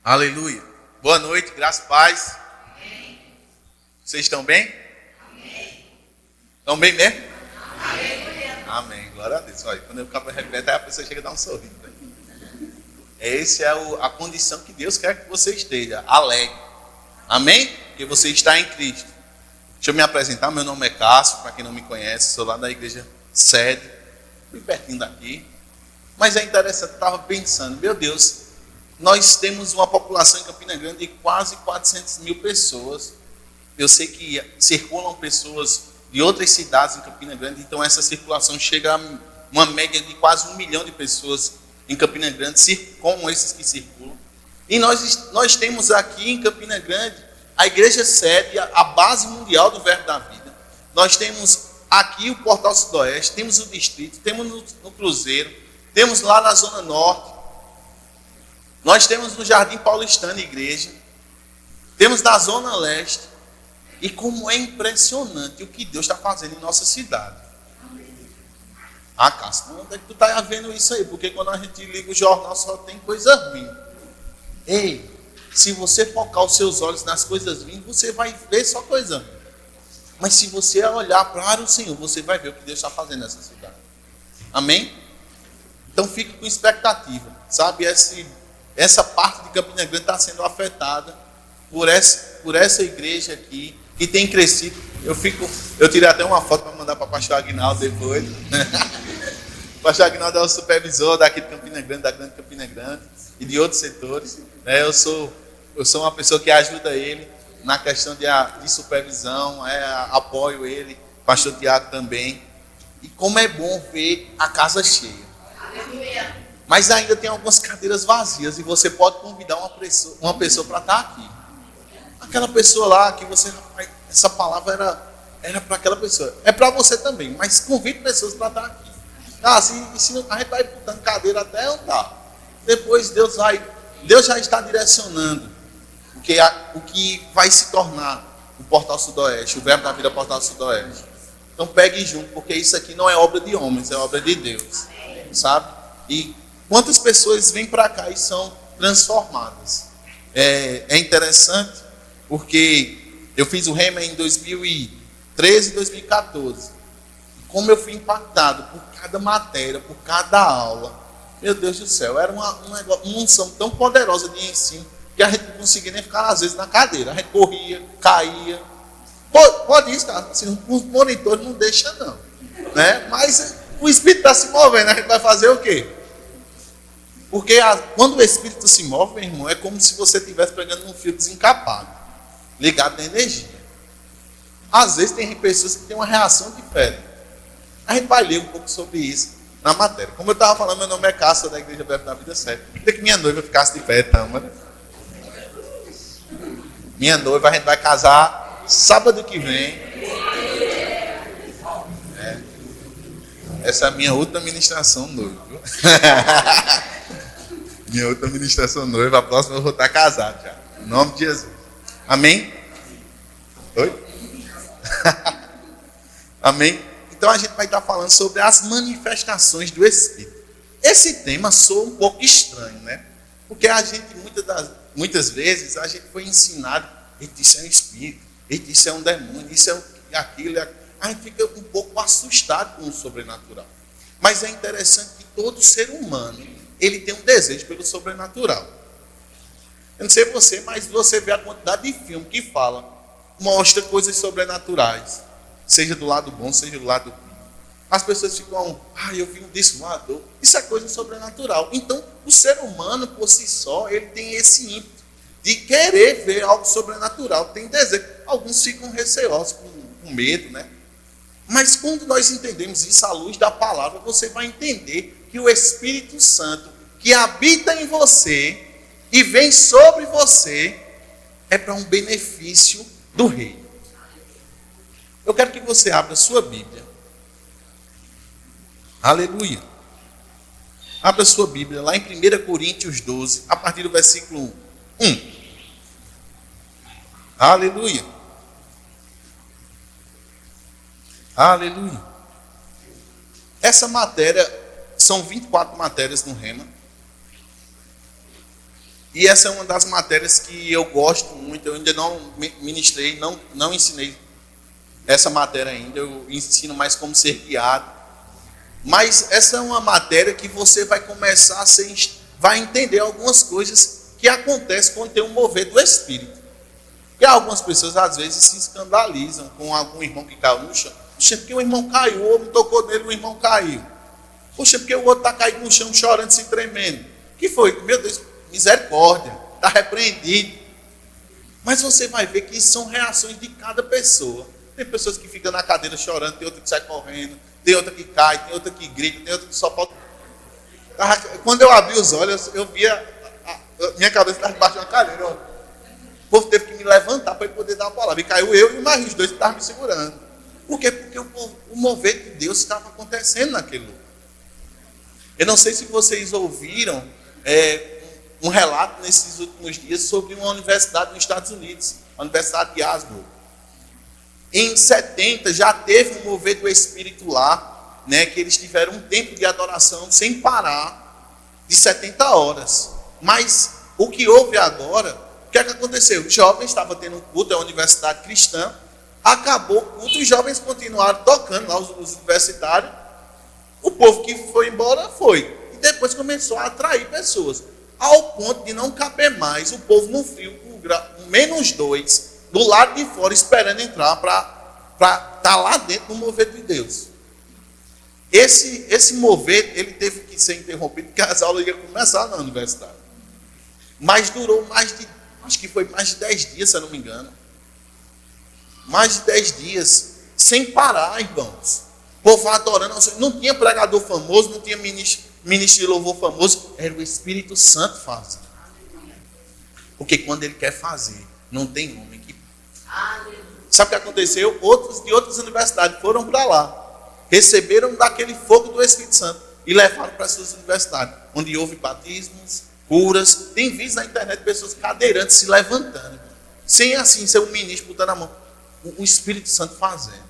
Aleluia. Boa noite, graças e paz. Amém. Vocês estão bem? Amém. Estão bem mesmo? Amém. Amém. Glória a Deus. Olha, quando o cabo repete, aí a pessoa chega a dar um sorriso. Essa é a condição que Deus quer que você esteja, alegre. Amém? Porque você está em Cristo. Deixa eu me apresentar. Meu nome é Cássio, para quem não me conhece, sou lá da igreja sede, bem pertinho daqui. Mas é interessante, eu estava pensando, meu Deus, nós temos uma população em Campina Grande de quase 400 mil pessoas. Eu sei que circulam pessoas de outras cidades em Campina Grande, então essa circulação chega a uma média de quase 1 milhão de pessoas em Campina Grande, como esses que circulam. E nós temos aqui em Campina Grande a igreja sede, a base mundial do Verbo da Vida. Nós temos aqui o Portal Sudoeste, temos o Distrito, temos no Cruzeiro, temos lá na Zona Norte, nós temos no Jardim Paulistano igreja, temos na Zona Leste, e como é impressionante o que Deus está fazendo em nossa cidade. Ah, Cássio, onde é que tu está vendo isso aí? Porque quando a gente liga o jornal só tem coisa ruim. Ei, se você focar os seus olhos nas coisas ruins, você vai ver só coisa ruim. Mas se você olhar para o Senhor, você vai ver o que Deus está fazendo nessa cidade. Amém? Então fique com expectativa, sabe? Essa parte de Campina Grande está sendo afetada por essa igreja aqui, que tem crescido. Eu tirei até uma foto para mandar para o pastor Aguinaldo depois. O pastor Aguinaldo é o supervisor daqui de Campina Grande, da Grande Campina Grande e de outros setores. Eu sou uma pessoa que ajuda ele na questão de supervisão, apoio ele, pastor Tiago também. E como é bom ver a casa cheia. Mas ainda tem algumas cadeiras vazias e você pode convidar uma pessoa para estar aqui. Aquela pessoa lá que você, essa palavra era para aquela pessoa. É para você também, mas convide pessoas para estar aqui. Se a gente vai botando cadeira até andar. Depois Deus já está direcionando o que vai se tornar o Portal Sudoeste, o Verbo da Vida Portal Sudoeste. Então pegue junto, porque isso aqui não é obra de homens, é obra de Deus. Sabe? E quantas pessoas vêm para cá e são transformadas? É interessante, porque eu fiz o Rema em 2013 e 2014. Como eu fui impactado por cada matéria, por cada aula. Meu Deus do céu, era uma unção tão poderosa de ensino, que a gente não conseguia nem ficar às vezes na cadeira. A gente corria, caía. Pode isso, cara, assim, os monitores não deixam não. Né? Mas o Espírito está se movendo, a gente vai fazer o quê? Porque quando o Espírito se move, meu irmão, é como se você estivesse pegando um fio desencapado, ligado na energia. Às vezes tem pessoas que têm uma reação diferente. A gente vai ler um pouco sobre isso na matéria. Como eu estava falando, meu nome é Cássio, da Igreja Verbo da Vida Certa. Queria que minha noiva ficasse de pé, Tâmara. Minha noiva, a gente vai casar sábado que vem. Essa é a minha outra ministração noiva. Minha outra ministração noiva, a próxima eu vou estar casado já. Em nome de Jesus. Amém? Oi? Amém? Então a gente vai estar falando sobre as manifestações do Espírito. Esse tema soa um pouco estranho, né? Porque a gente, muitas vezes, a gente foi ensinado, isso é um espírito, isso é um demônio, isso é aquilo, a gente fica um pouco assustado com o sobrenatural. Mas é interessante que todo ser humano, ele tem um desejo pelo sobrenatural. Eu não sei você, mas você vê a quantidade de filme que mostra coisas sobrenaturais. Seja do lado bom, seja do lado ruim. As pessoas ficam, eu vi um desvoador. Isso é coisa sobrenatural. Então, o ser humano, por si só, ele tem esse ímpeto de querer ver algo sobrenatural. Tem desejo. Alguns ficam receosos, com medo, né? Mas quando nós entendemos isso à luz da palavra, você vai entender que o Espírito Santo, que habita em você e vem sobre você, é para um benefício do Rei. Eu quero que você abra a sua Bíblia. Aleluia. Abra a sua Bíblia lá em 1 Coríntios 12, a partir do versículo 1. Aleluia. Aleluia. Essa matéria, são 24 matérias no Rema. E essa é uma das matérias que eu gosto muito. Eu ainda não ministrei, não ensinei essa matéria ainda. Eu ensino mais como ser guiado. Mas essa é uma matéria que você vai começar vai entender algumas coisas que acontecem quando tem um mover do Espírito. E algumas pessoas às vezes se escandalizam com algum irmão que caiu no chão. Poxa, porque o irmão caiu, ou me tocou nele, o irmão caiu. Poxa, porque o outro está caído no chão, chorando, se tremendo. O que foi? Meu Deus, misericórdia, está repreendido. Mas você vai ver que isso são reações de cada pessoa. Tem pessoas que ficam na cadeira chorando, tem outra que sai correndo, tem outra que cai, tem outra que grita, tem outra que só pode... Quando eu abri os olhos, eu via minha cabeça estava debaixo de uma cadeira. Ó. O povo teve que me levantar para ele poder dar a palavra. E caiu eu e mais os dois que estavam me segurando. Por quê? Porque o mover de Deus estava acontecendo naquele lugar. Eu não sei se vocês ouviram um relato nesses últimos dias sobre uma universidade nos Estados Unidos, a Universidade de Asbury. Em 70 já teve um mover do Espírito lá, né, que eles tiveram um tempo de adoração sem parar, de 70 horas. Mas o que houve agora, o que é que aconteceu? Os jovens estavam tendo um culto, é uma universidade cristã, acabou o culto, os jovens continuaram tocando lá, os universitários, o povo que foi embora foi, e depois começou a atrair pessoas, ao ponto de não caber mais o povo no frio, com -2, do lado de fora, esperando entrar para estar lá dentro no mover de Deus. Esse mover, ele teve que ser interrompido, porque as aulas iam começar na universidade. Mas durou acho que foi mais de 10 dias, se eu não me engano. Mais de 10 dias, sem parar, irmãos. O povo adorando, não tinha pregador famoso, não tinha ministro de louvor famoso, era o Espírito Santo fazendo. Porque quando ele quer fazer, não tem homem que... Sabe o que aconteceu? Outros de outras universidades foram para lá, receberam daquele fogo do Espírito Santo e levaram para as suas universidades, onde houve batismos, curas. Tem visto na internet pessoas cadeirantes se levantando, sem assim ser um ministro botando a mão, o Espírito Santo fazendo.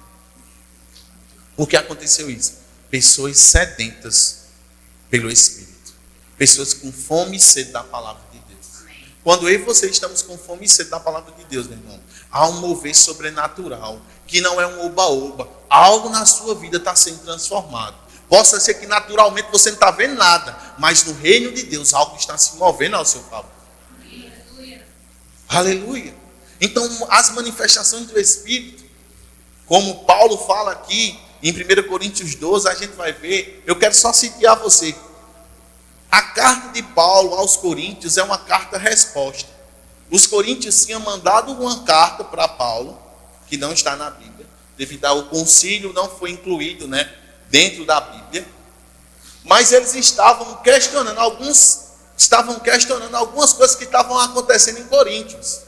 Por que aconteceu isso? Pessoas sedentas pelo Espírito, pessoas com fome e sede da palavra de Deus. Quando eu e você estamos com fome e sede da palavra de Deus, meu irmão, há um mover sobrenatural, que não é um oba-oba. Algo na sua vida está sendo transformado. Possa ser que naturalmente você não está vendo nada, mas no reino de Deus algo está se movendo ao seu favor. Aleluia. Aleluia. Então, as manifestações do Espírito, como Paulo fala aqui em 1 Coríntios 12, a gente vai ver. Eu quero só citar você. A carta de Paulo aos Coríntios é uma carta-resposta. Os coríntios tinham mandado uma carta para Paulo, que não está na Bíblia, devido ao concílio, não foi incluído, né, dentro da Bíblia. Mas eles estavam questionando algumas coisas que estavam acontecendo em Coríntios.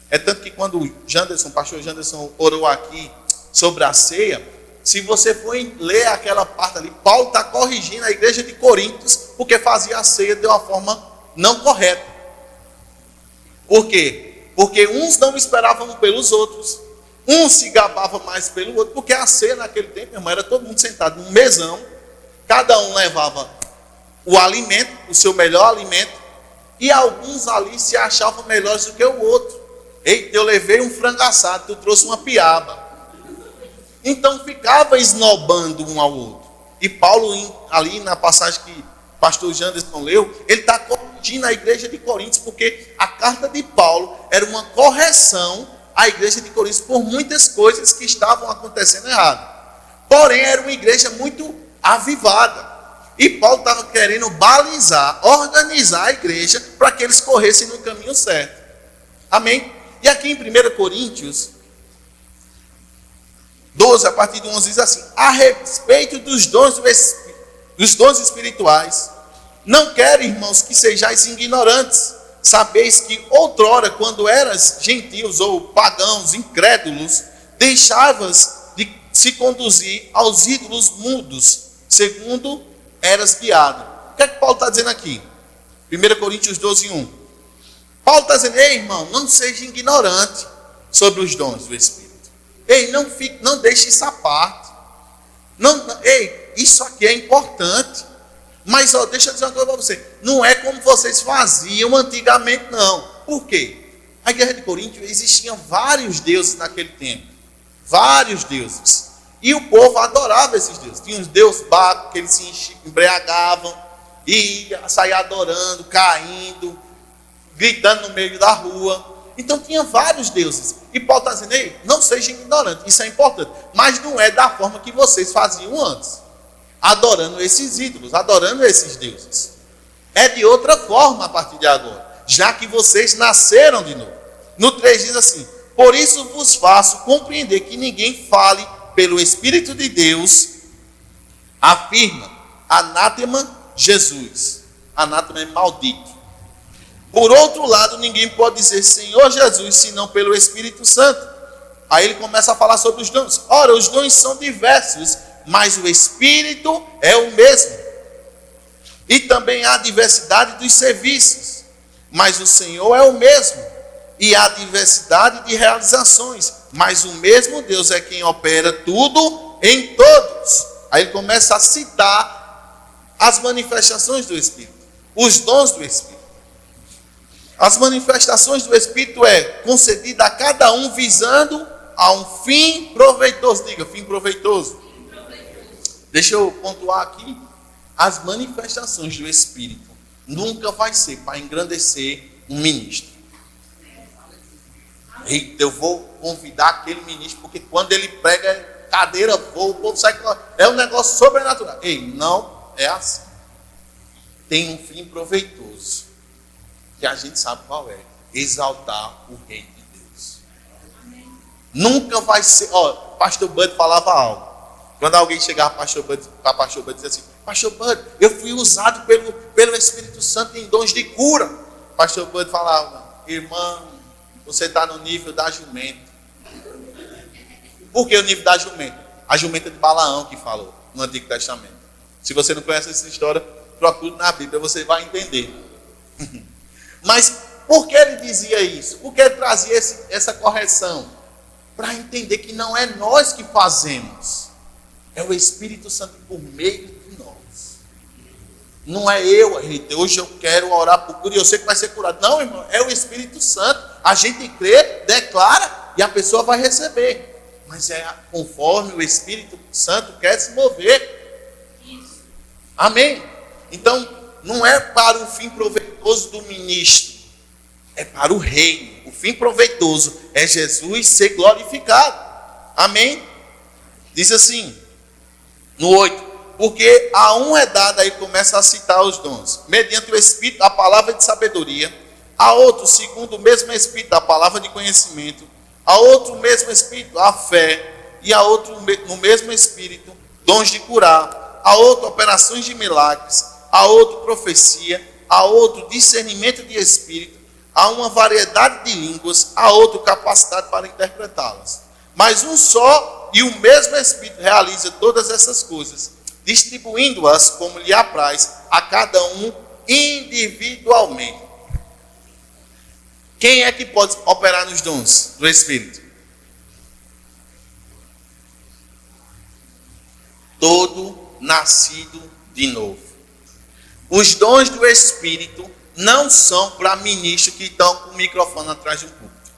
É tanto que quando o pastor Janderson orou aqui sobre a ceia, se você for ler aquela parte ali, Paulo está corrigindo a igreja de Coríntios, porque fazia a ceia de uma forma não correta. Por quê? Porque uns não esperavam pelos outros, uns se gabavam mais pelo outro, porque a ceia naquele tempo, irmão, era todo mundo sentado num mesão, cada um levava o alimento, o seu melhor alimento, e alguns ali se achavam melhores do que o outro. Eita, eu levei um frango assado, tu trouxe uma piaba. Então ficava esnobando um ao outro. E Paulo, ali na passagem que o pastor Janderson leu, ele está corrigindo a igreja de Coríntios, porque a carta de Paulo era uma correção à igreja de Coríntios por muitas coisas que estavam acontecendo errado. Porém, era uma igreja muito avivada. E Paulo estava querendo balizar, organizar a igreja para que eles corressem no caminho certo. Amém? E aqui em 1 Coríntios 12, a partir de 11, diz assim: a respeito dos dons espirituais, não quero, irmãos, que sejais ignorantes. Sabeis que outrora, quando eras gentios ou pagãos, incrédulos, deixavas de se conduzir aos ídolos mudos, segundo eras guiado. O que é que Paulo está dizendo aqui? 1 Coríntios 12, 1. Paulo está dizendo: ei, irmão, não seja ignorante sobre os dons do Espírito. Ei, não deixe isso à parte. Ei, isso aqui é importante. Mas deixa eu dizer uma coisa para você. não é como vocês faziam antigamente, não. Por quê? A igreja de Corinto existiam vários deuses naquele tempo. Vários deuses. E o povo adorava esses deuses. Tinha os deuses Baco, que eles se embriagavam e saíam adorando, caindo, gritando no meio da rua. Então tinha vários deuses. E Paulo está dizendo, ei, não sejam ignorantes, isso é importante. Mas não é da forma que vocês faziam antes. Adorando esses ídolos, adorando esses deuses. É de outra forma a partir de agora. Já que vocês nasceram de novo. No 3 diz assim, por isso vos faço compreender que ninguém fale pelo Espírito de Deus, afirma, anátema Jesus. Anátema é maldito. Por outro lado, ninguém pode dizer Senhor Jesus, senão pelo Espírito Santo. Aí ele começa a falar sobre os dons. Ora, os dons são diversos, mas o Espírito é o mesmo. E também há diversidade dos serviços, mas o Senhor é o mesmo. E há diversidade de realizações, mas o mesmo Deus é quem opera tudo em todos. Aí ele começa a citar as manifestações do Espírito, os dons do Espírito. As manifestações do Espírito é concedida a cada um visando a um fim proveitoso. Diga, fim proveitoso. Deixa eu pontuar aqui. As manifestações do Espírito nunca vai ser para engrandecer um ministro. Eita, eu vou convidar aquele ministro, porque quando ele prega, cadeira voa, o povo sai. É um negócio sobrenatural. Ei, não é assim. Tem um fim proveitoso, que a gente sabe qual é: exaltar o Rei de Deus. Nunca vai ser. Ó, pastor Bud falava algo. Quando alguém chegava para pastor Bud, dizia assim: pastor Bud, eu fui usado pelo Espírito Santo em dons de cura. Pastor Bud falava: irmão, você está no nível da jumenta. Por que o nível da jumenta? A jumenta de Balaão que falou no Antigo Testamento. Se você não conhece essa história, procure na Bíblia, você vai entender. Mas por que ele dizia isso? Por que ele trazia essa correção? Para entender que não é nós que fazemos, é o Espírito Santo por meio de nós. Não é eu, hoje eu quero orar por cura e eu sei que vai ser curado. Não, irmão, é o Espírito Santo. A gente crê, declara e a pessoa vai receber. Mas é conforme o Espírito Santo quer se mover. Amém? Então, não é para o fim proveitoso do ministro, é para o reino. O fim proveitoso é Jesus ser glorificado. Amém? Diz assim, no 8, porque a um é dada, aí começa a citar os dons, mediante o Espírito, a palavra de sabedoria, a outro, segundo o mesmo Espírito, a palavra de conhecimento, a outro, o mesmo Espírito, a fé, e a outro, no mesmo Espírito, dons de curar, a outro, operações de milagres, a outro, profecia, a outro, discernimento de espírito, a uma variedade de línguas, a outro, capacidade para interpretá-las. Mas um só e o mesmo Espírito realiza todas essas coisas, distribuindo-as como lhe apraz a cada um individualmente. Quem é que pode operar nos dons do Espírito? Todo nascido de novo. Os dons do Espírito não são para ministros que estão com o microfone atrás de um púlpito.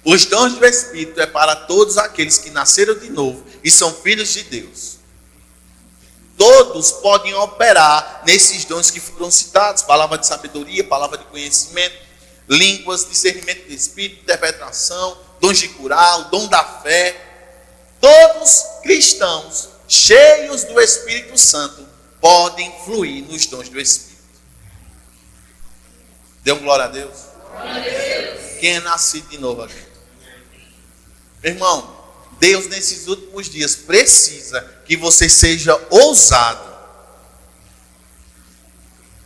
Os dons do Espírito é para todos aqueles que nasceram de novo e são filhos de Deus. Todos podem operar nesses dons que foram citados: palavra de sabedoria, palavra de conhecimento, línguas, discernimento de espírito, interpretação, dons de curar, o dom da fé. Todos cristãos cheios do Espírito Santo podem fluir nos dons do Espírito. Dê glória a Deus. Glória a Deus. Quem é nascido de novo aqui? Irmão, Deus nesses últimos dias precisa que você seja ousado.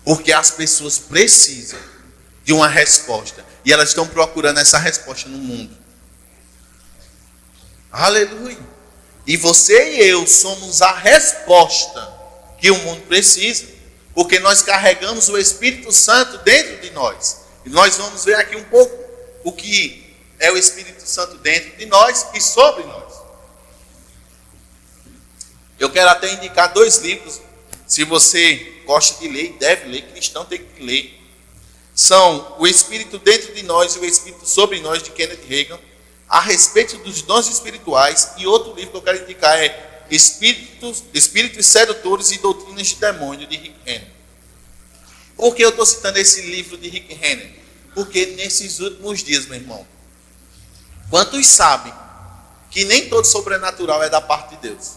Porque as pessoas precisam de uma resposta. E elas estão procurando essa resposta no mundo. Aleluia. E você e eu somos a resposta que o mundo precisa. Porque nós carregamos o Espírito Santo dentro de nós. E nós vamos ver aqui um pouco o que é o Espírito Santo dentro de nós e sobre nós. Eu quero até indicar 2 livros. Se você gosta de ler e deve ler, cristão tem que ler, são O Espírito Dentro de Nós e O Espírito Sobre Nós, de Kenneth Hagin, a respeito dos dons espirituais, e outro livro que eu quero indicar é Espíritos Sedutores e Doutrinas de Demônio, de Rick Renner. Por que eu estou citando esse livro de Rick Renner? Porque nesses últimos dias, meu irmão, quantos sabem que nem todo sobrenatural é da parte de Deus?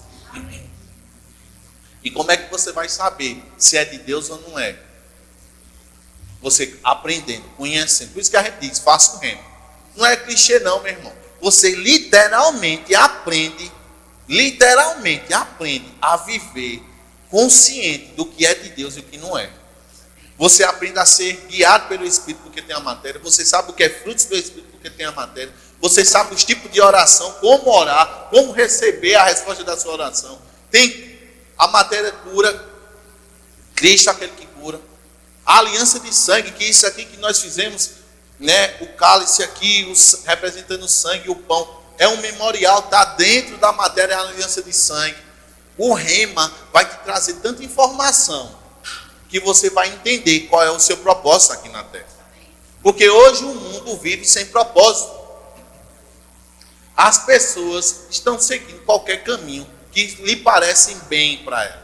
E como é que você vai saber se é de Deus ou não é? Você aprendendo, conhecendo. Por isso que a gente diz, faça o remo. Não é clichê não, meu irmão. Você literalmente aprende a viver consciente do que é de Deus e o que não é. Você aprende a ser guiado pelo Espírito porque tem a matéria. Você sabe o que é frutos do Espírito porque tem a matéria. Você sabe os tipos de oração, como orar, como receber a resposta da sua oração. Tem a matéria cura, Cristo é aquele que cura. A aliança de sangue, que isso aqui que nós fizemos, né? O cálice aqui, representando o sangue e o pão, é um memorial, está dentro da matéria, a aliança de sangue. O rema vai te trazer tanta informação que você vai entender qual é o seu propósito aqui na terra. Porque hoje o mundo vive sem propósito. As pessoas estão seguindo qualquer caminho que lhe parecem bem para ela.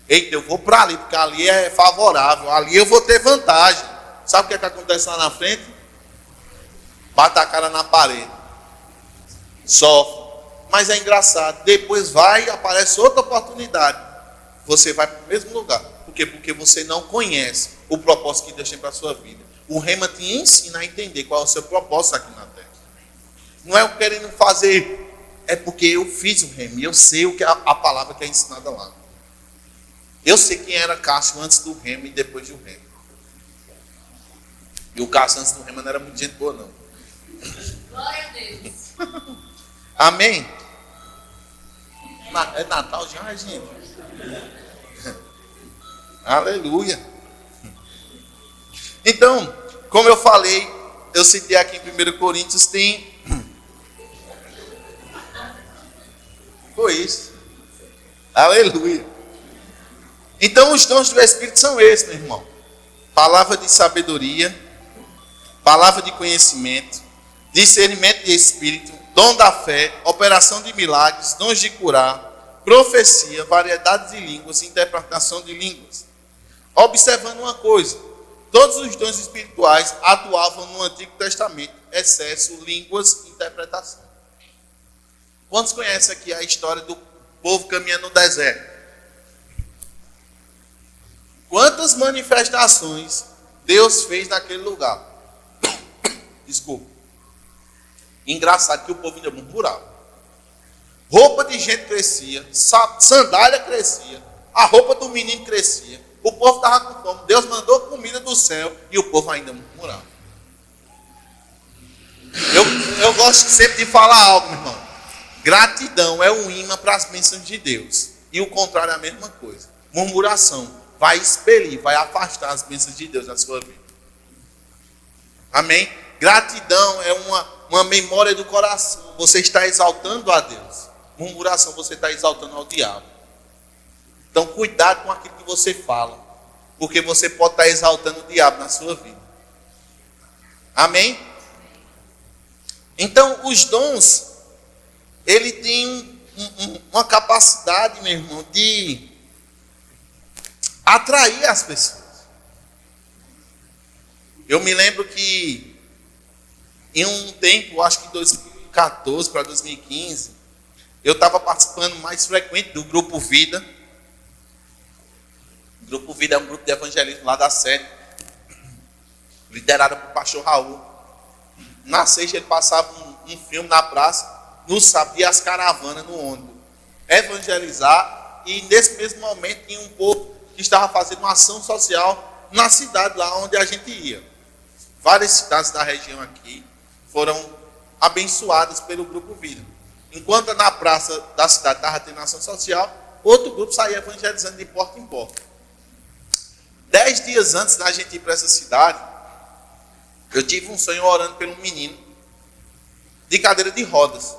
Eita, eu vou para ali, porque ali é favorável, ali eu vou ter vantagem. Sabe o que é que acontece lá na frente? Bate a cara na parede. Sofre. Mas é engraçado, depois vai e aparece outra oportunidade. Você vai para o mesmo lugar. Por quê? Porque você não conhece o propósito que Deus tem para a sua vida. O rema te ensina a entender qual é o seu propósito aqui na terra. Não é eu querendo fazer, é porque eu fiz o rema e eu sei o que a palavra que é ensinada lá. Eu sei quem era Cássio antes do rema e depois do rema. E o Cássio antes do rema não era muito gente boa, não. Glória a Deus. Amém? É Natal já, gente? Aleluia. Então, como eu falei, eu citei aqui em 1 Coríntios, tem... Foi isso. Aleluia. Então, os dons do Espírito são esses, meu irmão. Palavra de sabedoria, palavra de conhecimento, discernimento de espírito, dom da fé, operação de milagres, dons de curar, profecia, variedade de línguas, interpretação de línguas. Observando uma coisa, todos os dons espirituais atuavam no Antigo Testamento, excesso, línguas, interpretação. Quantos conhecem aqui a história do povo caminhando no deserto? Quantas manifestações Deus fez naquele lugar? Desculpa. Engraçado que o povo ainda murmurava. Roupa de gente crescia, sandália crescia, a roupa do menino crescia. O povo estava com fome. Deus mandou comida do céu e o povo ainda murmurava. Eu gosto sempre de falar algo, meu irmão. Gratidão é um imã para as bênçãos de Deus. E o contrário é a mesma coisa. Murmuração vai expelir, vai afastar as bênçãos de Deus da sua vida. Amém? Gratidão é uma memória do coração. Você está exaltando a Deus. Murmuração, você está exaltando ao diabo. Então, cuidado com aquilo que você fala. Porque você pode estar exaltando o diabo na sua vida. Amém? Então, os dons, ele tem uma capacidade, meu irmão, de atrair as pessoas. Eu me lembro que em um tempo, acho que 2014 para 2015, eu estava participando mais frequente do Grupo Vida. O Grupo Vida é um grupo de evangelismo lá da sede, liderado por pastor Raul. Na sexta ele passava um filme na praça, no sábado ia as caravanas no ônibus, evangelizar, e nesse mesmo momento tinha um povo que estava fazendo uma ação social na cidade lá onde a gente ia. Várias cidades da região aqui foram abençoadas pelo Grupo Vida. Enquanto na praça da cidade estava tendo ação social, outro grupo saía evangelizando de porta em porta. 10 dias antes da gente ir para essa cidade, eu tive um sonho orando pelo menino de cadeira de rodas.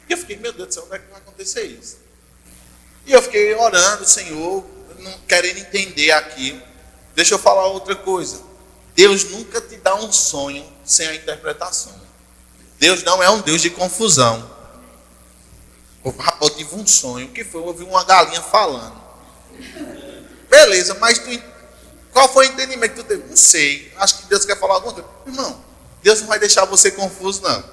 E eu fiquei, meu Deus do céu, onde é que vai acontecer isso? E eu fiquei orando, Senhor, não querendo entender aquilo. Deixa eu falar outra coisa. Deus nunca te dá um sonho sem a interpretação. Deus não é um Deus de confusão. Eu tive um sonho, o que foi? Eu ouvi uma galinha falando. Beleza, mas qual foi o entendimento que tu teve? Não sei. Acho que Deus quer falar alguma coisa. Irmão, Deus não vai deixar você confuso, não.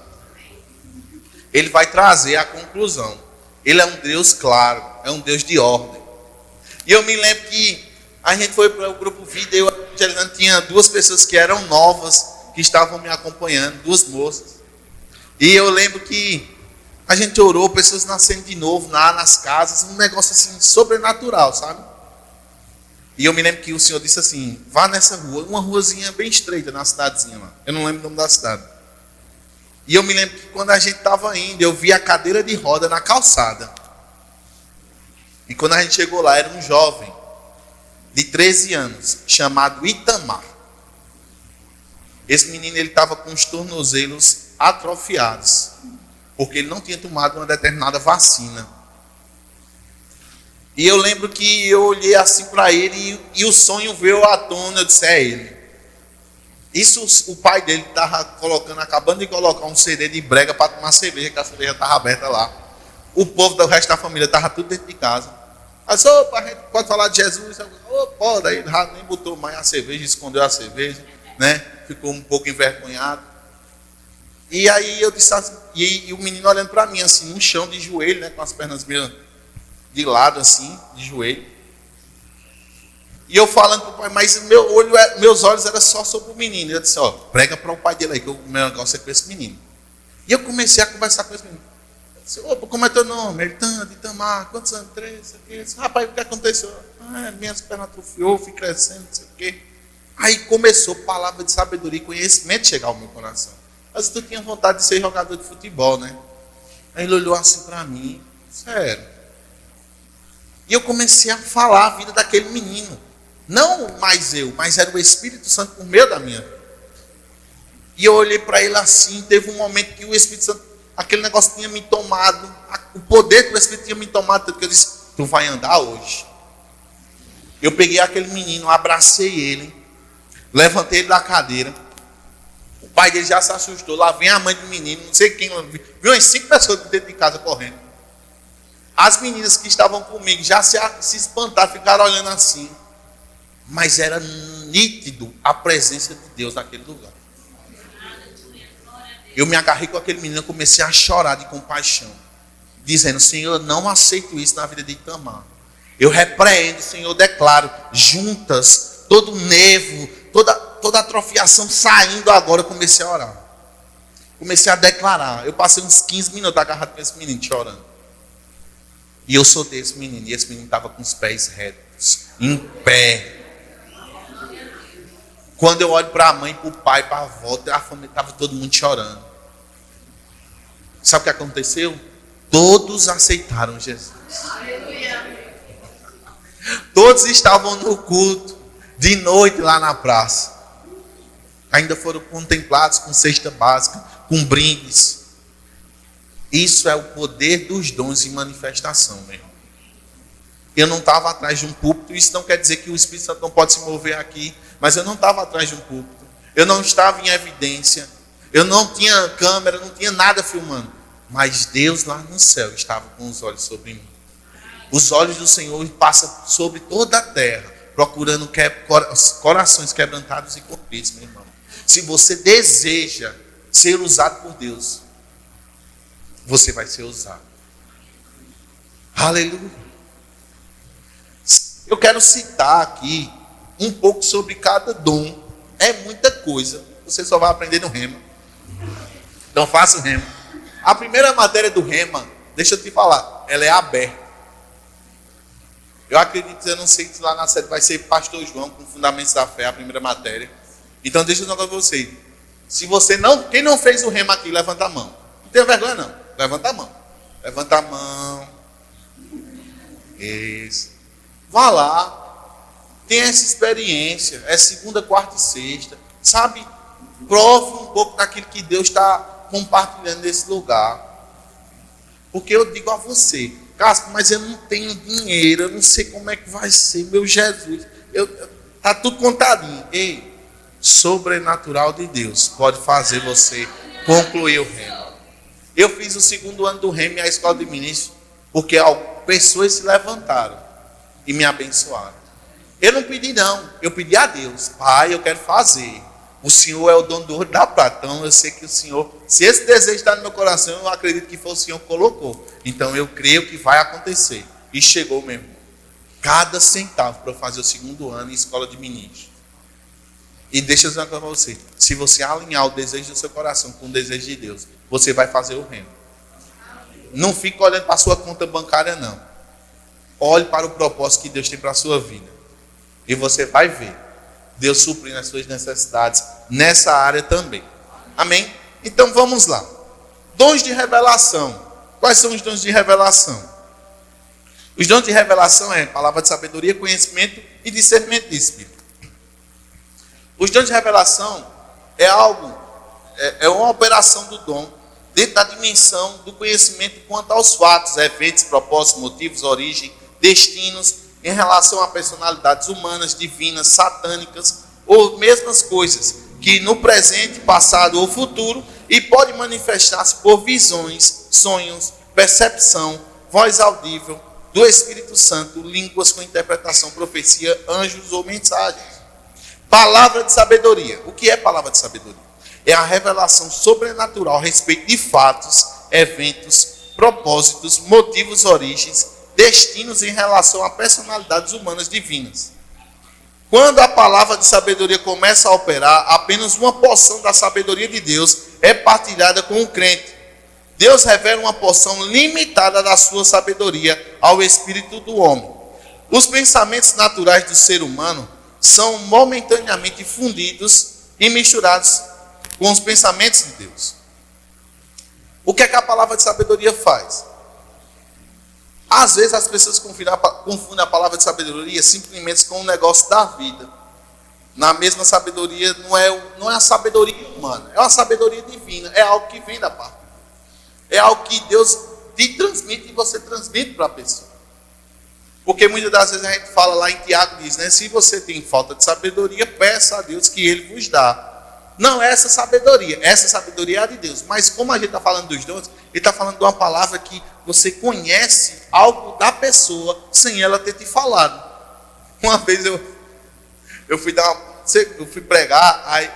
Ele vai trazer a conclusão. Ele é um Deus claro, é um Deus de ordem. E eu me lembro que a gente foi para o grupo Vida e eu tinha duas pessoas que eram novas, que estavam me acompanhando, duas moças. E eu lembro que a gente orou, pessoas nascendo de novo lá nas casas, um negócio assim sobrenatural, sabe? E eu me lembro que o Senhor disse assim, vá nessa rua, uma ruazinha bem estreita na cidadezinha lá. Eu não lembro o nome da cidade. E eu me lembro que quando a gente estava indo, eu vi a cadeira de roda na calçada. E quando a gente chegou lá, era um jovem de 13 anos, chamado Itamar. Esse menino, ele estava com os tornozelos atrofiados, porque ele não tinha tomado uma determinada vacina. E eu lembro que eu olhei assim para ele e o sonho veio à tona, eu disse, é ele. Isso o pai dele estava acabando de colocar um CD de brega para tomar cerveja, que a cerveja estava aberta lá. O povo do resto da família estava tudo dentro de casa. Aí disse, opa, a gente pode falar de Jesus? Pode. Aí ele já nem botou mais a cerveja, escondeu a cerveja, né? Ficou um pouco envergonhado. E aí eu disse assim, e o menino olhando para mim assim, no chão de joelho, né? Com as pernas meio de lado assim, de joelho. E eu falando para o pai, mas meus olhos eram só sobre o menino. Eu disse, ó, prega para o pai dele aí, que o meu negócio é com esse menino. E eu comecei a conversar com esse menino. Eu disse, opa, como é teu nome? Ele, Tanto, Itamar, quantos anos? 3, eu disse, rapaz, o que aconteceu? Minhas pernas atrofiou, fui crescendo, não sei o quê. Aí começou palavra de sabedoria e conhecimento chegar ao meu coração. Mas tu tinha vontade de ser jogador de futebol, né? Aí ele olhou assim para mim, sério. E eu comecei a falar a vida daquele menino. Não mais eu, mas era o Espírito Santo por meio da minha vida. E eu olhei para ele assim, teve um momento que o Espírito Santo, aquele negócio tinha me tomado, o poder do Espírito tinha me tomado, tanto que eu disse, tu vai andar hoje. Eu peguei aquele menino, abracei ele, levantei ele da cadeira. O pai dele já se assustou, lá vem a mãe do menino, não sei quem, viu umas 5 pessoas dentro de casa correndo. As meninas que estavam comigo já se espantaram, ficaram olhando assim. Mas era nítido a presença de Deus naquele lugar. Eu me agarrei com aquele menino e comecei a chorar de compaixão, dizendo, Senhor, eu não aceito isso na vida de Itamar. Eu repreendo, Senhor, declaro, juntas, todo nervo, toda atrofiação saindo agora, eu comecei a orar. Comecei a declarar. Eu passei uns 15 minutos agarrado com esse menino, chorando. E eu soltei esse menino, e esse menino estava com os pés retos, em pé. Quando eu olho para a mãe, para o pai, para a avó, a família estava todo mundo chorando. Sabe o que aconteceu? Todos aceitaram Jesus. Todos estavam no culto, de noite lá na praça. Ainda foram contemplados com cesta básica, com brindes. Isso é o poder dos dons em manifestação, meu irmão. Eu não estava atrás de um púlpito, isso não quer dizer que o Espírito Santo não pode se mover aqui, mas eu não estava atrás de um púlpito, eu não estava em evidência, eu não tinha câmera, não tinha nada filmando, mas Deus lá no céu estava com os olhos sobre mim. Os olhos do Senhor passam sobre toda a terra, procurando corações quebrantados e contritos, meu irmão. Se você deseja ser usado por Deus, você vai ser usado. Aleluia. Eu quero citar aqui um pouco sobre cada dom. É muita coisa. Você só vai aprender no Rema. Então faça o Rema. A primeira matéria do Rema, deixa eu te falar, ela é aberta. Eu acredito, eu não sei se lá na sede vai ser Pastor João com Fundamentos da Fé, a primeira matéria. Então deixa eu dizer para você. Se você não, quem não fez o Rema aqui, levanta a mão. Não tenha vergonha não. Levanta a mão. Levanta a mão. Isso. Vá lá, tenha essa experiência, é segunda, quarta e sexta, sabe? Prove um pouco daquilo que Deus está compartilhando nesse lugar. Porque eu digo a você, Cássio, mas eu não tenho dinheiro, eu não sei como é que vai ser, meu Jesus. Tá tudo contadinho. Ei, sobrenatural de Deus pode fazer você concluir o remo. Eu fiz o 2º ano do remo e a escola de ministros, porque pessoas se levantaram e me abençoaram. Eu não pedi não, eu pedi a Deus. Pai, eu quero fazer. O Senhor é o dono do ouro e da prata. Então eu sei que o Senhor, se esse desejo está no meu coração, eu acredito que foi o Senhor que colocou. Então eu creio que vai acontecer. E chegou, meu irmão. Cada centavo para eu fazer o 2º ano em escola de ministros. E deixa eu dizer uma coisa para você. Se você alinhar o desejo do seu coração com o desejo de Deus, você vai fazer o remo. Não fique olhando para a sua conta bancária, não. Olhe para o propósito que Deus tem para a sua vida. E você vai ver Deus suprindo as suas necessidades nessa área também. Amém? Então vamos lá. Dons de revelação. Quais são os dons de revelação? Os dons de revelação é palavra de sabedoria, conhecimento e discernimento de espírito. Os dons de revelação é uma operação do dom dentro da dimensão do conhecimento quanto aos fatos, eventos, propósitos, motivos, origem, destinos, em relação a personalidades humanas, divinas, satânicas, ou mesmas coisas, que no presente, passado ou futuro, e pode manifestar-se por visões, sonhos, percepção, voz audível, do Espírito Santo, línguas com interpretação, profecia, anjos ou mensagens. Palavra de sabedoria. O que é palavra de sabedoria? É a revelação sobrenatural a respeito de fatos, eventos, propósitos, motivos, origens, destinos em relação a personalidades humanas divinas. Quando a palavra de sabedoria começa a operar, apenas uma porção da sabedoria de Deus é partilhada com o crente. Deus revela uma porção limitada da sua sabedoria ao espírito do homem. Os pensamentos naturais do ser humano são momentaneamente fundidos e misturados com os pensamentos de Deus. O que é que a palavra de sabedoria faz? Às vezes as pessoas confundem a palavra de sabedoria simplesmente com o negócio da vida. Na mesma sabedoria, não é a sabedoria humana, é uma sabedoria divina, é algo que vem da parte. É algo que Deus te transmite e você transmite para a pessoa. Porque muitas das vezes a gente fala lá em Tiago, diz, né? Se você tem falta de sabedoria, peça a Deus que Ele vos dá. Não é essa sabedoria é a de Deus. Mas como a gente está falando dos dons, ele está falando de uma palavra que você conhece algo da pessoa sem ela ter te falado. Uma vez eu fui pregar aí,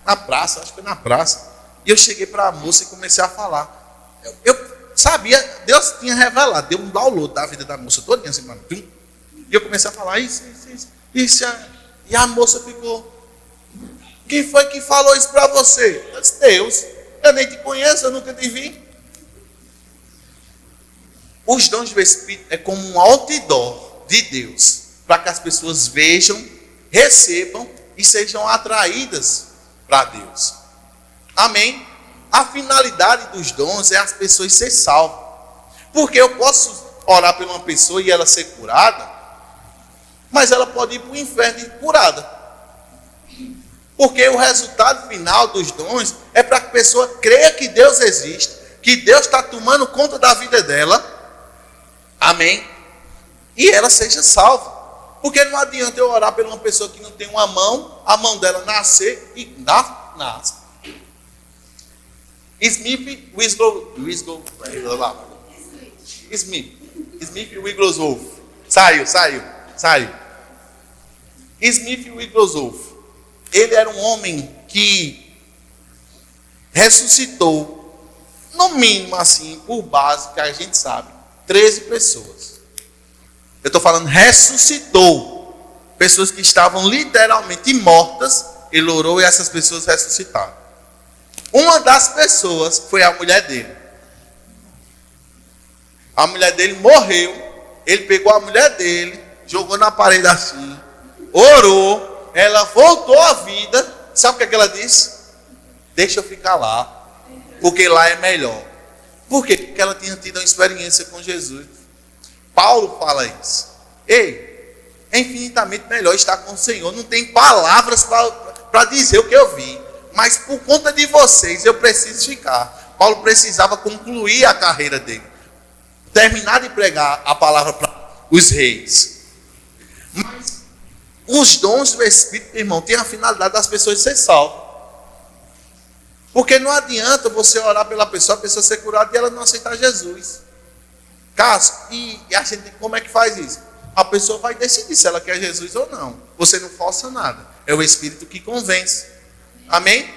na praça, acho que foi na praça, e eu cheguei para a moça e comecei a falar. Eu sabia, Deus tinha revelado, deu um download da vida da moça todinha assim, e eu comecei a falar isso, e a moça ficou: quem foi que falou isso para você? Eu disse: Deus. Eu nem te conheço, eu nunca te vi. Os dons do Espírito é como um outdoor de Deus, para que as pessoas vejam, recebam e sejam atraídas para Deus. Amém? A finalidade dos dons é as pessoas serem salvas. Porque eu posso orar por uma pessoa e ela ser curada, mas ela pode ir para o inferno e curada. Porque o resultado final dos dons é para que a pessoa creia que Deus existe, que Deus está tomando conta da vida dela, amém? E ela seja salva. Porque não adianta eu orar por uma pessoa que não tem uma mão, a mão dela nascer e nasce. Smith Wigglesworth. Saiu. Smith Wigglesworth. Ele era um homem que ressuscitou, no mínimo assim, por base, que a gente sabe, 13 pessoas. Eu estou falando ressuscitou. Pessoas que estavam literalmente mortas, ele orou e essas pessoas ressuscitaram. Uma das pessoas foi a mulher dele. A mulher dele morreu, ele pegou a mulher dele, jogou na parede assim, orou. Ela voltou à vida. Sabe o que ela disse? Deixa eu ficar lá, porque lá é melhor. Por quê? Porque ela tinha tido uma experiência com Jesus. Paulo fala isso. Ei, é infinitamente melhor estar com o Senhor. Não tem palavras para dizer o que eu vi, mas por conta de vocês eu preciso ficar. Paulo precisava concluir a carreira dele. terminar de pregar a palavra para os reis. Mas os dons do Espírito, irmão, têm a finalidade das pessoas serem salvas. Porque não adianta você orar pela pessoa, a pessoa ser curada e ela não aceitar Jesus. Caso, e a gente, como é que faz isso? A pessoa vai decidir se ela quer Jesus ou não. Você não força nada. É o Espírito que convence. Amém?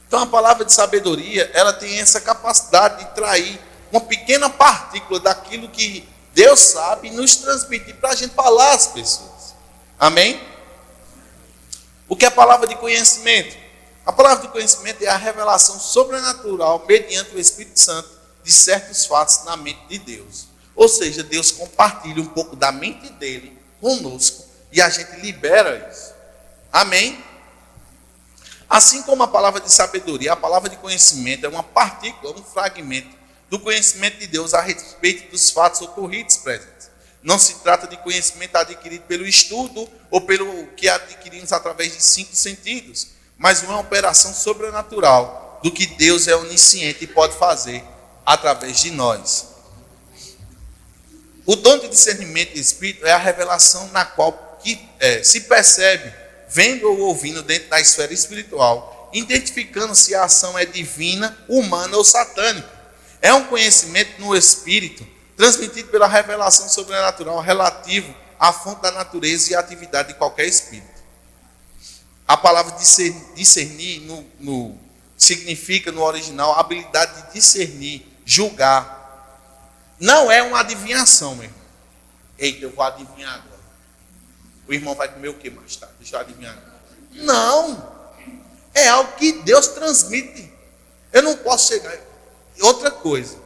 Então a palavra de sabedoria, ela tem essa capacidade de trair uma pequena partícula daquilo que Deus sabe e nos transmitir para a gente falar às pessoas. Amém? O que é a palavra de conhecimento? A palavra de conhecimento é a revelação sobrenatural mediante o Espírito Santo de certos fatos na mente de Deus. Ou seja, Deus compartilha um pouco da mente dele conosco e a gente libera isso. Amém? Assim como a palavra de sabedoria, a palavra de conhecimento é uma partícula, um fragmento do conhecimento de Deus a respeito dos fatos ocorridos presentes. Não se trata de conhecimento adquirido pelo estudo ou pelo que adquirimos através de 5 sentidos, mas uma operação sobrenatural do que Deus é onisciente e pode fazer através de nós. O dom de discernimento de espírito é a revelação na qual se percebe, vendo ou ouvindo dentro da esfera espiritual, identificando se a ação é divina, humana ou satânica. É um conhecimento no espírito, transmitido pela revelação sobrenatural relativo à fonte da natureza e à atividade de qualquer espírito. A palavra discernir significa no original a habilidade de discernir, julgar. Não é uma adivinhação, meu irmão. Eita, eu vou adivinhar agora. O irmão vai comer o que mais tarde? Deixa eu adivinhar agora. Não. É algo que Deus transmite. Eu não posso chegar. Outra coisa.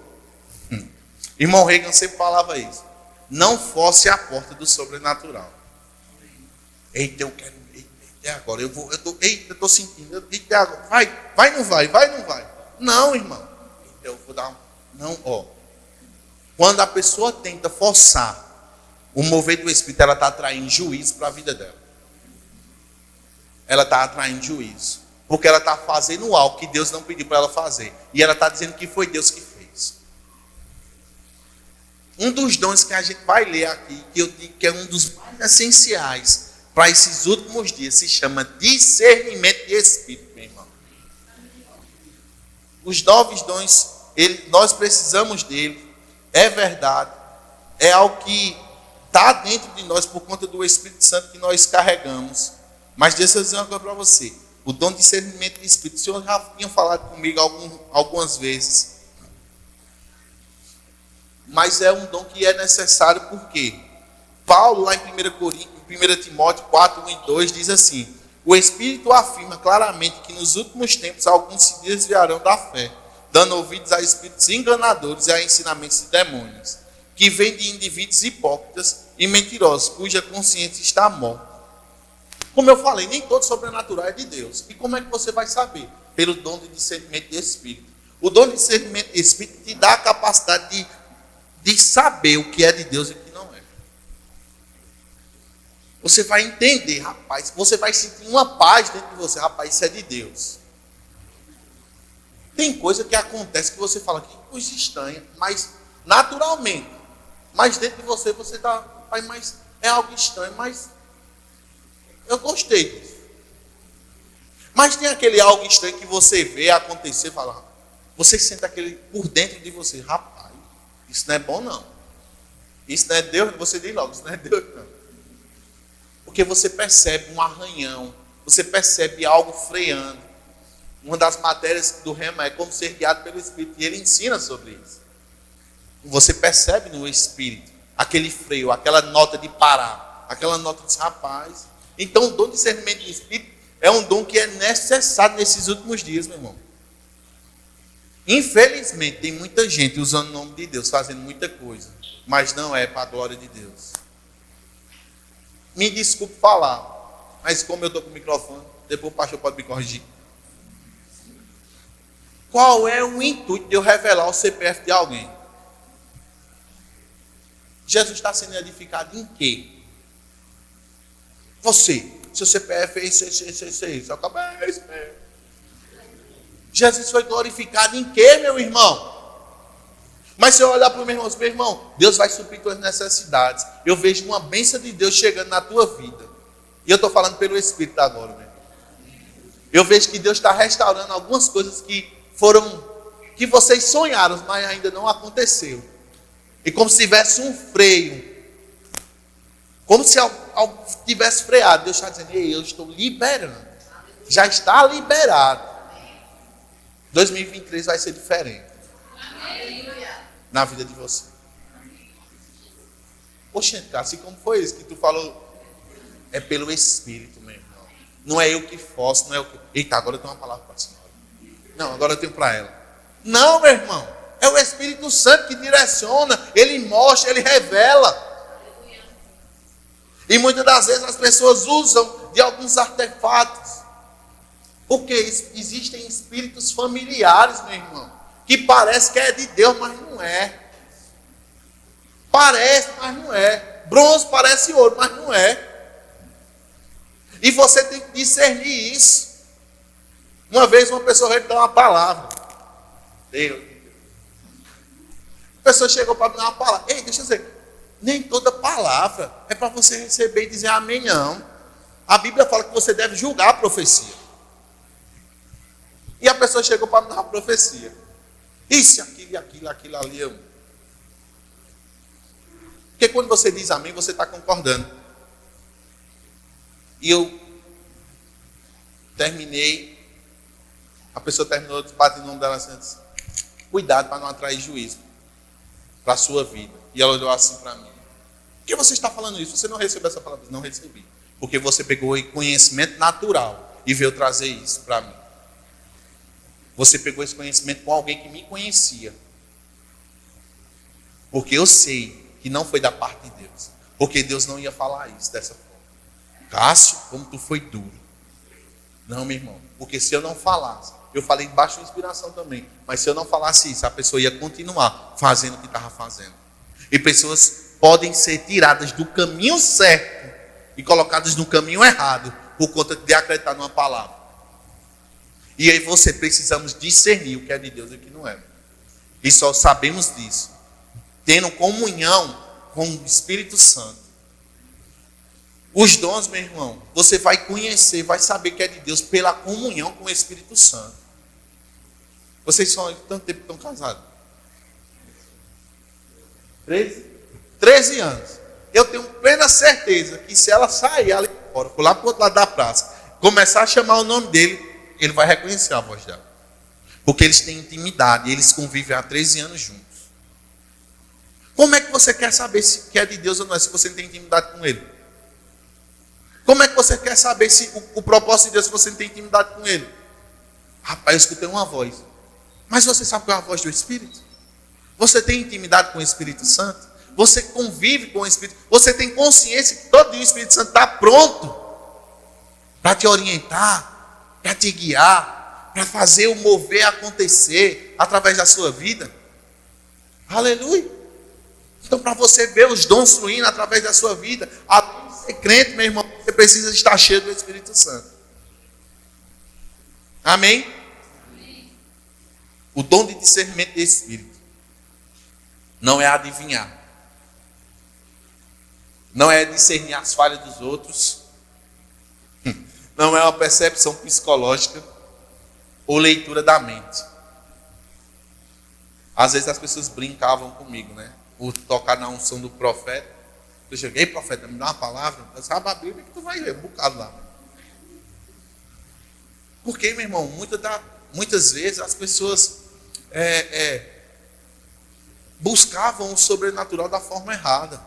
Irmão Reagan sempre falava isso. Não force a porta do sobrenatural. Eita, eu quero. Eita, agora. Eu estou sentindo. Eita, agora. Vai, não vai. Vai, não vai. Não, irmão. Eita, eu vou dar um. Não, ó. Quando a pessoa tenta forçar o mover do Espírito, ela está atraindo juízo para a vida dela. Ela está atraindo juízo. Porque ela está fazendo algo que Deus não pediu para ela fazer. E ela está dizendo que foi Deus que fez. Um dos dons que a gente vai ler aqui, que eu digo que é um dos mais essenciais para esses últimos dias, se chama discernimento de Espírito, meu irmão. Os 9 dons, nós precisamos dele. É verdade, é algo que está dentro de nós por conta do Espírito Santo que nós carregamos. Mas deixa eu dizer uma coisa para você. O dom de discernimento de Espírito, o Senhor já tinha falado comigo algumas vezes. Mas é um dom que é necessário porque Paulo, lá em 1 Timóteo 4, 1 e 2, diz assim: o Espírito afirma claramente que nos últimos tempos alguns se desviarão da fé, dando ouvidos a espíritos enganadores e a ensinamentos de demônios, que vêm de indivíduos hipócritas e mentirosos, cuja consciência está morta. Como eu falei, nem todo sobrenatural é de Deus. E como é que você vai saber? Pelo dom de discernimento de Espírito. O dom de discernimento de Espírito te dá a capacidade de saber o que é de Deus e o que não é. Você vai entender, rapaz, você vai sentir uma paz dentro de você, rapaz, isso é de Deus. Tem coisa que acontece que você fala, que coisa estranha, mas naturalmente. Mas dentro de você está, mas é algo estranho, mas eu gostei disso. Mas tem aquele algo estranho que você vê acontecer e fala, você sente aquele por dentro de você, rapaz, isso não é bom não. Isso não é Deus, você diz logo, isso não é Deus não. Porque você percebe um arranhão, você percebe algo freando. Uma das matérias do Rema é como ser guiado pelo Espírito. E ele ensina sobre isso. Você percebe no Espírito aquele freio, aquela nota de parar, aquela nota de rapaz. Então o dom de discernimento do Espírito é um dom que é necessário nesses últimos dias, meu irmão. Infelizmente tem muita gente usando o nome de Deus, fazendo muita coisa, mas não é para a glória de Deus. Me desculpe falar, mas como eu estou com o microfone, depois o pastor pode me corrigir. Qual é o intuito de eu revelar o CPF de alguém? Jesus está sendo edificado em quê? Você, seu CPF é isso. Seu cabelo é isso mesmo. Jesus foi glorificado em quê, meu irmão? Mas se eu olhar para os meus irmãos, Deus vai suprir tuas necessidades. Eu vejo uma bênção de Deus chegando na tua vida. E eu estou falando pelo Espírito agora, meu irmão. Eu vejo que Deus está restaurando algumas coisas que vocês sonharam, mas ainda não aconteceu. E como se tivesse um freio. Como se algo tivesse freado. Deus está dizendo, ei, eu estou liberando. Já está liberado. 2023 vai ser diferente. Na vida de você. Poxa, assim como foi isso que tu falou? É pelo Espírito, meu irmão. Não é eu que forço, não é eu que... Eita, agora eu tenho uma palavra para a senhora. Não, agora eu tenho para ela. Não, meu irmão. É o Espírito Santo que direciona. Ele mostra, ele revela. E muitas das vezes as pessoas usam de alguns artefatos. Porque existem espíritos familiares, meu irmão, que parece que é de Deus, mas não é. Parece, mas não é. Bronze parece ouro, mas não é. E você tem que discernir isso. Uma vez uma pessoa veio dar uma palavra. Deus. A pessoa chegou para me dar uma palavra. Ei, deixa eu dizer. Nem toda palavra é para você receber e dizer amém, não. A Bíblia fala que você deve julgar a profecia. E a pessoa chegou para me dar uma profecia. Isso, aquilo ali. Porque quando você diz amém, você está concordando. E eu terminei. A pessoa terminou de bater no nome dela assim. Disse, cuidado para não atrair juízo para a sua vida. E ela olhou assim para mim. Por que você está falando isso? Você não recebeu essa palavra? Não recebi. Porque você pegou conhecimento natural e veio trazer isso para mim. Você pegou esse conhecimento com alguém que me conhecia. Porque eu sei que não foi da parte de Deus. Porque Deus não ia falar isso dessa forma. Cássio, como tu foi duro. Não, meu irmão. Porque se eu não falasse, eu falei debaixo de inspiração também. Mas se eu não falasse isso, a pessoa ia continuar fazendo o que estava fazendo. E pessoas podem ser tiradas do caminho certo e colocadas no caminho errado por conta de acreditar numa palavra. E aí precisamos discernir o que é de Deus e o que não é. E só sabemos disso tendo comunhão com o Espírito Santo. Os dons, meu irmão, você vai conhecer, vai saber que é de Deus pela comunhão com o Espírito Santo. Vocês são há tanto tempo que estão casados? 13 anos. Eu tenho plena certeza que se ela sair ali fora, for lá para o outro lado da praça, começar a chamar o nome dele, ele vai reconhecer a voz dela. Porque eles têm intimidade, eles convivem há 13 anos juntos. Como é que você quer saber se é de Deus ou não é, se você não tem intimidade com ele? Como é que você quer saber se o propósito de Deus, se você não tem intimidade com ele? Rapaz, eu escutei uma voz. Mas você sabe qual é a voz do Espírito? Você tem intimidade com o Espírito Santo? Você convive com o Espírito? Você tem consciência que todo dia o Espírito Santo está pronto para te orientar, para te guiar, para fazer o mover acontecer através da sua vida? Aleluia! Então, para você ver os dons fluindo através da sua vida, além de ser crente, meu irmão, você precisa estar cheio do Espírito Santo. Amém? O dom de discernimento do Espírito não é adivinhar, não é discernir as falhas dos outros, não é uma percepção psicológica ou leitura da mente. Às vezes as pessoas brincavam comigo, né? Por tocar na unção do profeta. Eu cheguei, profeta, me dá uma palavra. Eu sabe a Bíblia que tu vai ler um bocado lá. Porque, meu irmão, muitas vezes as pessoas buscavam o sobrenatural da forma errada.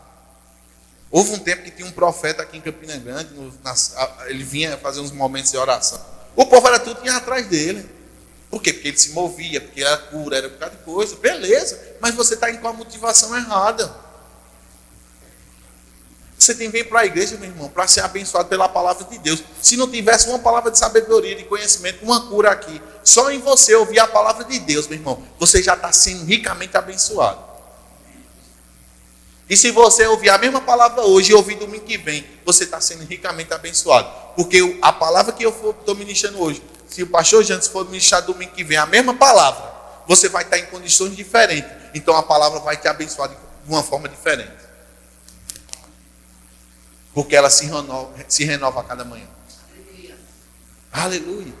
Houve um tempo que tinha um profeta aqui em Campina Grande, ele vinha fazer uns momentos de oração. O povo era tudo que ia atrás dele. Por quê? Porque ele se movia, porque era cura, era por causa de coisa. Beleza, mas você está indo com a motivação errada. Você tem que vir para a igreja, meu irmão, para ser abençoado pela palavra de Deus. Se não tivesse uma palavra de sabedoria, de conhecimento, uma cura aqui, só em você ouvir a palavra de Deus, meu irmão, você já está sendo ricamente abençoado. E se você ouvir a mesma palavra hoje e ouvir domingo que vem, você está sendo ricamente abençoado. Porque a palavra que eu estou ministrando hoje, se o pastor Jantes for ministrar domingo que vem a mesma palavra, você vai estar em condições diferentes. então a palavra vai te abençoar de uma forma diferente. Porque ela se renova a cada manhã. Aleluia.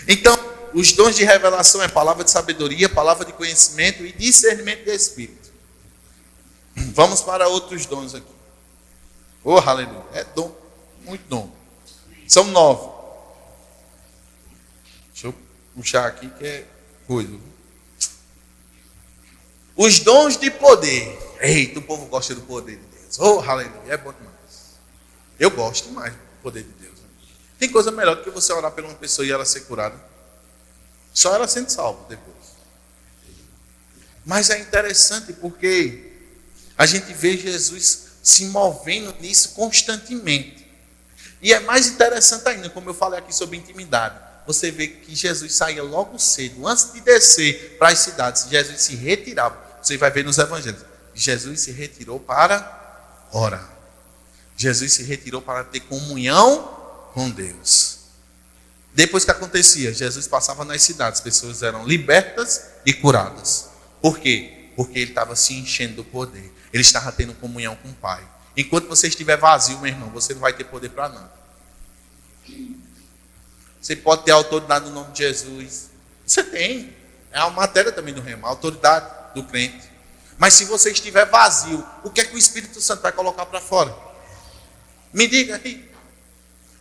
Então, os dons de revelação é palavra de sabedoria, palavra de conhecimento e discernimento de espírito. Vamos para outros dons aqui. Oh, aleluia. É dom, muito dom. São 9. Deixa eu puxar aqui que é coisa. Os dons de poder. Eita, o povo gosta do poder de Deus. Oh, aleluia. É bom demais. Eu gosto mais do poder de Deus. Tem coisa melhor do que você orar por uma pessoa e ela ser curada. Só ela sendo salva depois. Mas é interessante porque a gente vê Jesus se movendo nisso constantemente. E é mais interessante ainda, como eu falei aqui sobre intimidade. Você vê que Jesus saía logo cedo, antes de descer para as cidades. Jesus se retirava. Você vai ver nos evangelhos. Jesus se retirou para orar. Jesus se retirou para ter comunhão com Deus. Depois que acontecia, Jesus passava nas cidades, as pessoas eram libertas e curadas. Por quê? Porque ele estava se enchendo do poder. Ele estava tendo comunhão com o Pai. Enquanto você estiver vazio, meu irmão, você não vai ter poder para nada. Você pode ter autoridade no nome de Jesus. Você tem. É uma matéria também do rema, a autoridade do crente. Mas se você estiver vazio, o que é que o Espírito Santo vai colocar para fora? Me diga aí.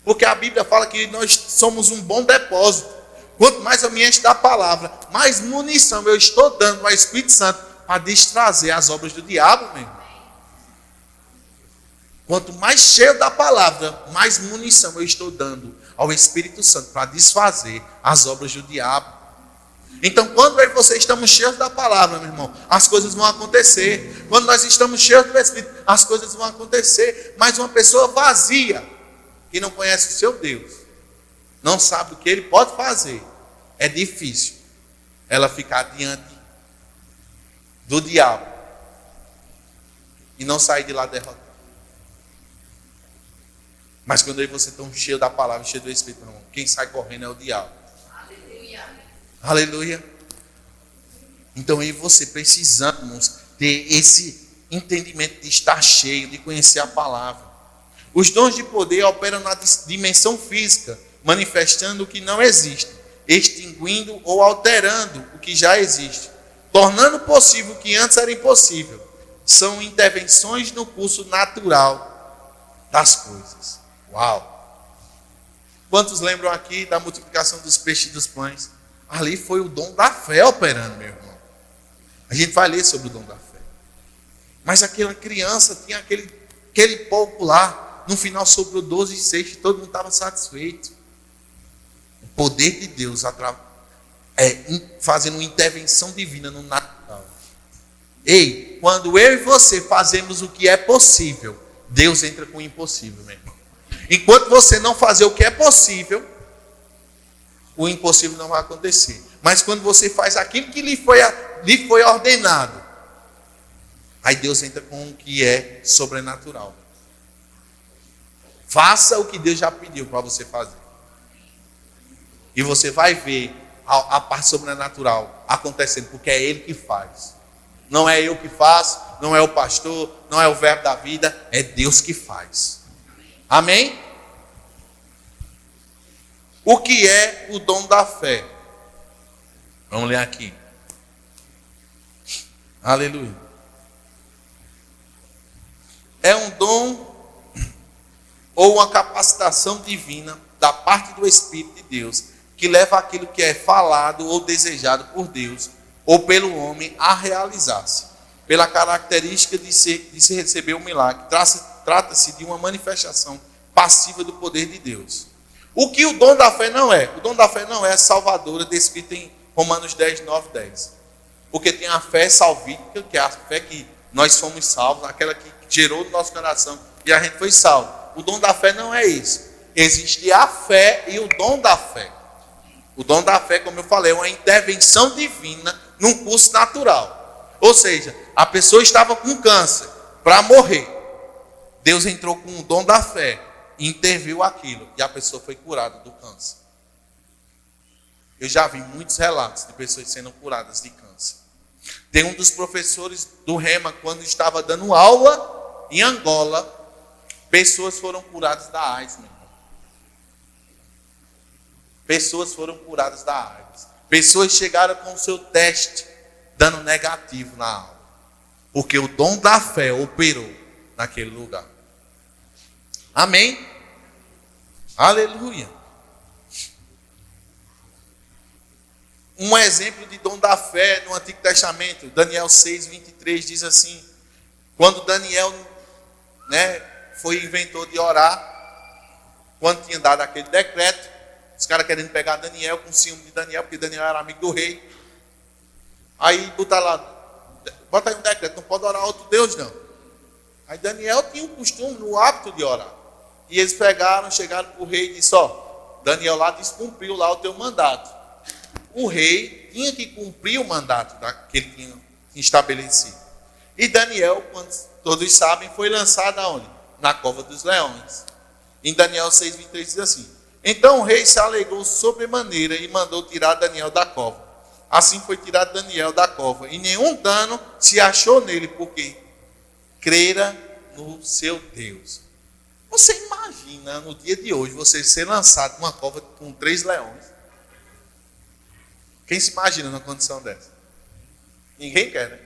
Porque a Bíblia fala que nós somos um bom depósito. Quanto mais eu me encho da palavra, mais munição eu estou dando ao Espírito Santo para desfazer as obras do diabo, meu irmão. Quanto mais cheio da palavra, mais munição eu estou dando ao Espírito Santo para desfazer as obras do diabo. Então, quando eu e você estamos cheios da palavra, meu irmão, as coisas vão acontecer. Quando nós estamos cheios do Espírito, as coisas vão acontecer. Mas uma pessoa vazia, que não conhece o seu Deus, não sabe o que ele pode fazer, é difícil ela ficar diante do diabo e não sair de lá derrotada. Mas quando eu e você estão cheios da palavra, cheios do Espírito, irmão, quem sai correndo é o diabo. Aleluia. Aleluia. Então eu e você precisamos ter esse entendimento de estar cheio, de conhecer a palavra. Os dons de poder operam na dimensão física, manifestando o que não existe, extinguindo ou alterando o que já existe, tornando possível o que antes era impossível. São intervenções no curso natural das coisas. Uau! Quantos lembram aqui da multiplicação dos peixes e dos pães? Ali foi o dom da fé operando, meu irmão. A gente vai ler sobre o dom da fé. Mas aquela criança tinha aquele pouco lá. No final sobrou 12 cestos e todo mundo estava satisfeito. O poder de Deus fazendo uma intervenção divina no natural. Ei, quando eu e você fazemos o que é possível, Deus entra com o impossível, meu irmão. Enquanto você não fazer o que é possível, o impossível não vai acontecer. Mas quando você faz aquilo que lhe foi ordenado, aí Deus entra com o que é sobrenatural. Faça o que Deus já pediu para você fazer. E você vai ver a parte sobrenatural acontecendo, porque é Ele que faz. Não é eu que faço, não é o pastor, não é o verbo da vida, é Deus que faz. Amém? O que é o dom da fé? Vamos ler aqui. Aleluia. É um dom ou uma capacitação divina da parte do Espírito de Deus, que leva aquilo que é falado ou desejado por Deus ou pelo homem a realizar-se. Pela característica de se receber um milagre, trata-se de uma manifestação passiva do poder de Deus. O que o dom da fé não é? O dom da fé não é salvadora, descrita em Romanos 10, 9, 10. Porque tem a fé salvífica, que é a fé que nós fomos salvos, aquela que gerou no nosso coração e a gente foi salvo. O dom da fé não é isso. Existe a fé e o dom da fé. O dom da fé, como eu falei, é uma intervenção divina num curso natural. Ou seja, a pessoa estava com câncer para morrer. Deus entrou com o dom da fé, interviu aquilo e a pessoa foi curada do câncer. Eu já vi muitos relatos de pessoas sendo curadas de câncer. Tem um dos professores do Rema, quando estava dando aula em Angola, pessoas foram curadas da AIDS, meu irmão. Pessoas foram curadas da AIDS. Pessoas chegaram com o seu teste dando negativo na aula. Porque o dom da fé operou naquele lugar. Amém? Aleluia. Um exemplo de dom da fé no Antigo Testamento, Daniel 6:23 diz assim: quando Daniel, foi inventor de orar, quando tinha dado aquele decreto, os caras querendo pegar Daniel, com ciúme de Daniel, porque Daniel era amigo do rei. Aí bota aí um decreto, não pode orar a outro Deus não. Aí Daniel tinha o costume, o hábito de orar. E eles chegaram para o rei e disseram: Daniel lá descumpriu lá o teu mandato. O rei tinha que cumprir o mandato que ele tinha estabelecido. E Daniel, quando todos sabem, foi lançado aonde? Na cova dos leões. Em Daniel 6:23 diz assim: então o rei se alegrou sobremaneira e mandou tirar Daniel da cova. Assim foi tirado Daniel da cova, e nenhum dano se achou nele, porque crera no seu Deus. Você imagina no dia de hoje você ser lançado numa cova com 3 leões? Quem se imagina numa condição dessa? Ninguém quer, né?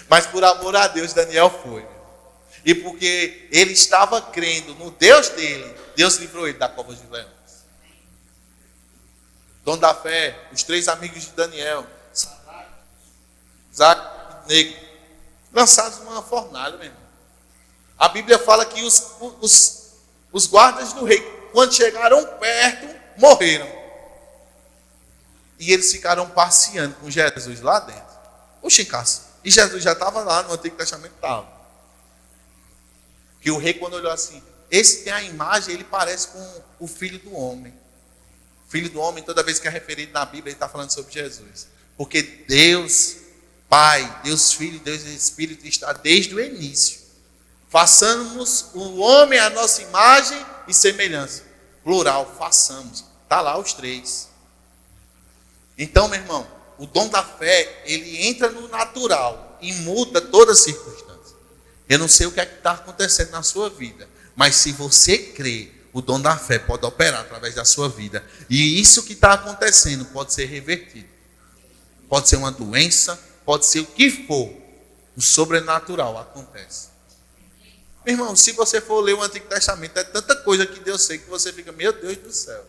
Mas por amor a Deus, Daniel foi. E porque ele estava crendo no Deus dele, Deus livrou ele da cova de leões. Dom da fé, os 3 amigos de Daniel, Zaque e Negro, lançados numa fornalha, meu irmão. A Bíblia fala que os guardas do rei, quando chegaram perto, morreram. E eles ficaram passeando com Jesus lá dentro. Oxi, Cássio. E Jesus já estava lá no Antigo Testamento, estava. Que o rei, quando olhou assim, esse tem a imagem, ele parece com o Filho do Homem. O Filho do Homem, toda vez que é referido na Bíblia, ele está falando sobre Jesus. Porque Deus Pai, Deus Filho, Deus Espírito está desde o início. Façamos o homem à nossa imagem e semelhança. Plural, façamos. Está lá os 3. Então, meu irmão, o dom da fé, ele entra no natural e muda toda a circunstância. Eu não sei o que é que está acontecendo na sua vida, mas se você crê, o dom da fé pode operar através da sua vida. E isso que está acontecendo pode ser revertido. Pode ser uma doença, pode ser o que for. O sobrenatural acontece. Meu irmão, se você for ler o Antigo Testamento, é tanta coisa que Deus sei que você fica, meu Deus do céu.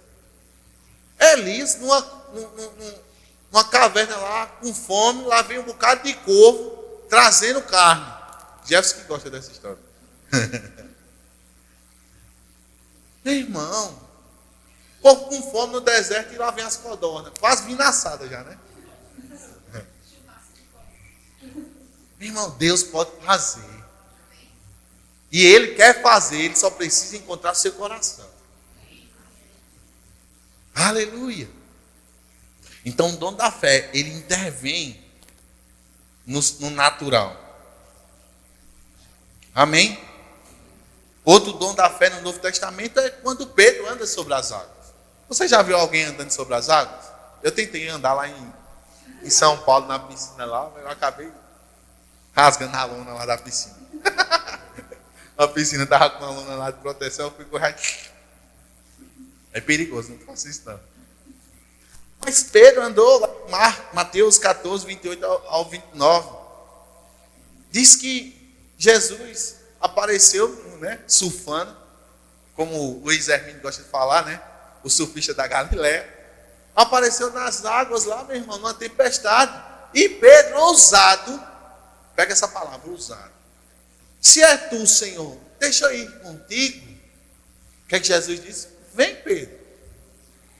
Elias, numa caverna lá, com fome, lá vem um bocado de corvo, trazendo carne. Jefferson que gosta dessa história. Meu irmão, corvo com fome no deserto e lá vem as codornas. Quase vindo assada já, né? Meu irmão, Deus pode fazer. E Ele quer fazer, Ele só precisa encontrar seu coração. Aleluia. Então o dom da fé, ele intervém no natural. Amém? Outro dom da fé no Novo Testamento é quando Pedro anda sobre as águas. Você já viu alguém andando sobre as águas? Eu tentei andar lá em São Paulo, na piscina lá, mas eu acabei rasgando a lona lá da piscina. A piscina estava com a lona lá de proteção, eu fui correr. É perigoso, não faço isso não. Mas Pedro andou lá, Mateus 14, 28 ao 29. Diz que Jesus apareceu, surfando, como o Luiz Hermínio gosta de falar, o surfista da Galileia. Apareceu nas águas lá, meu irmão, numa tempestade. E Pedro, ousado, pega essa palavra, ousado. Se é tu, Senhor, deixa eu ir contigo. O que é que Jesus disse? Vem, Pedro.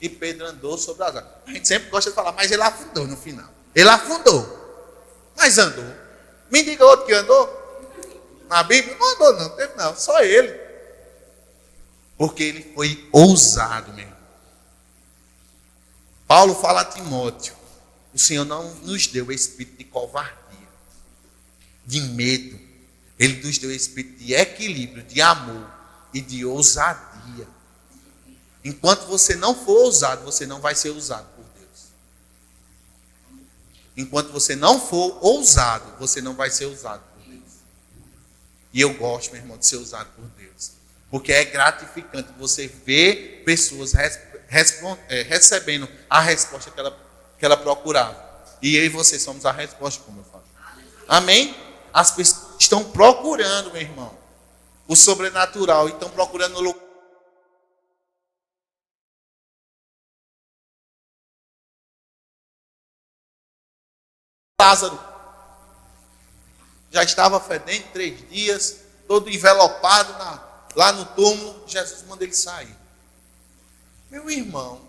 E Pedro andou sobre as águas. A gente sempre gosta de falar, mas ele afundou no final. Ele afundou, mas andou. Me diga outro que andou. Na Bíblia, não andou não, teve não, só ele. Porque ele foi ousado mesmo. Paulo fala a Timóteo, o Senhor não nos deu o espírito de covardia, de medo. Ele nos deu o espírito de equilíbrio, de amor e de ousadia. Enquanto você não for ousado, você não vai ser usado por Deus. Enquanto você não for ousado, você não vai ser usado por Deus. E eu gosto, meu irmão, de ser usado por Deus. Porque é gratificante você ver pessoas recebendo a resposta que ela procurava. E eu e você somos a resposta, como eu falo. Amém? As pessoas estão procurando, meu irmão, o sobrenatural. E estão procurando o lugar. Lázaro já estava fedendo 3 dias, todo envelopado lá no túmulo. Jesus manda ele sair. Meu irmão,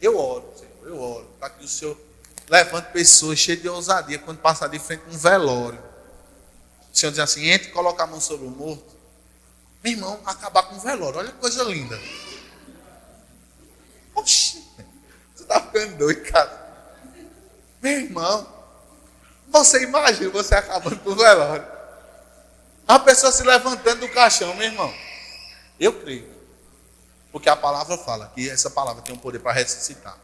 eu oro, Senhor, eu oro, para que o Senhor levante pessoas cheias de ousadia quando passar de frente a um velório. O Senhor diz assim: entre e coloca a mão sobre o morto. Meu irmão, acabar com o velório, olha que coisa linda. Oxi, você está ficando doido, cara. Meu irmão, você imagina você acabando com o velório. A pessoa se levantando do caixão, meu irmão. Eu creio. Porque a palavra fala que essa palavra tem um poder para ressuscitar.